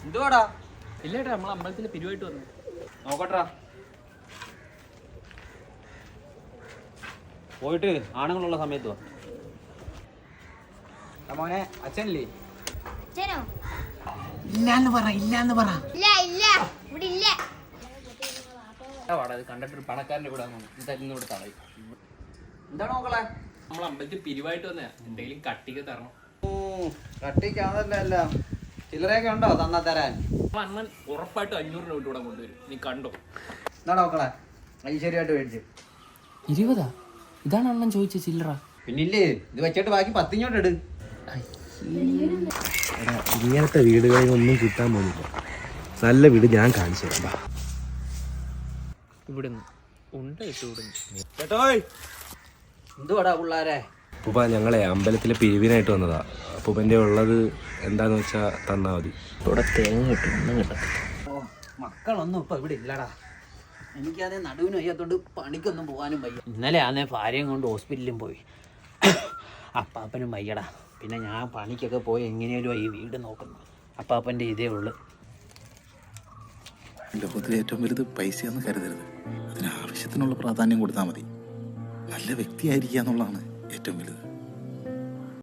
എന്തുവാടാ? ഇല്ലേട്ടാ, നമ്മൾ അമ്പലത്തിൽ പിരിവായിട്ട് വന്നു. നോക്കട്ടാ. പോയിട്ട് ആണുങ്ങളുള്ള സമയത്ത് വാ. മോനെ അച്ഛനില്ലേ? ഇല്ലാന്ന് പറ. കണ്ടിട്ട് പണക്കാരന്റെ കൂടെ തരുന്നൂടെ തടയും. എന്താണ് നോക്കളെ? നമ്മൾ അമ്പലത്തിൽ പിരിവായിട്ട് വന്നേ, എന്തെങ്കിലും കട്ടിക്ക് തരണം. കട്ടിക്കാണല്ല, ചില്ലറയൊക്കെ ഉണ്ടോ തന്നാ തരാൻ? അണ്ണൻ ഉറപ്പായിട്ട് 500 രൂപ ഇവിടെ കൊണ്ടുവരും, നീ കണ്ടോ? എന്താ നോക്കളെ ഐശ്വര്യമായിട്ട് മേടിച്ചു 20? ഇതാണ് അണ്ണൻ ചോദിച്ച ചില്ലറ. പിന്നില്ലേ ഇത് വെച്ചിട്ട് ബാക്കി 10 ഇങ്ങോട്ട് ഇട്. ഇങ്ങനത്തെ വീടുകളിൽ ഒന്നും കിട്ടാൻ പോകുന്നില്ല. നല്ല വീട് ഞാൻ കാണിച്ചു തരാം. ഇവിടുന്ന് ഉണ്ട് ഇവിടുന്ന്. ചേട്ടോയ് എന്തുവാടാ പിള്ളാരെ? അപ്പൂപ്പ ഞങ്ങളെ അമ്പലത്തിലെ പിരിവിനായിട്ട് വന്നതാ. അപ്പൂപ്പൻ്റെ ഉള്ളത് എന്താന്ന് വെച്ചാ തന്നാ മതി. ഇവിടെ തേങ്ങ കിട്ടും കിട്ടും. ഓ മക്കളൊന്നും ഇപ്പൊ ഇവിടെ ഇല്ലടാ. എനിക്കതേ നടുവിന് വയ്യാത്തോണ്ട് പണിക്കൊന്നും പോകാനും വയ്യ. ഇന്നലെ ആന്നേ ഭാര്യയും കൊണ്ട് ഹോസ്പിറ്റലിലും പോയി. അപ്പാപ്പനും വയ്യടാ. പിന്നെ ഞാൻ പണിക്കൊക്കെ പോയി എങ്ങനെയാലും ഈ വീട് നോക്കുന്നു. അപ്പാപ്പൻ്റെ ഇതേ ഉള്ളു. ലോകത്തിൽ ഏറ്റവും വലുത് പൈസയാന്ന് കരുതരുത്. അതിന് ആവശ്യത്തിനുള്ള പ്രാധാന്യം കൊടുത്താൽ മതി. നല്ല വ്യക്തിയായിരിക്കുക എന്നുള്ളതാണ് ഏറ്റവും വലുത്.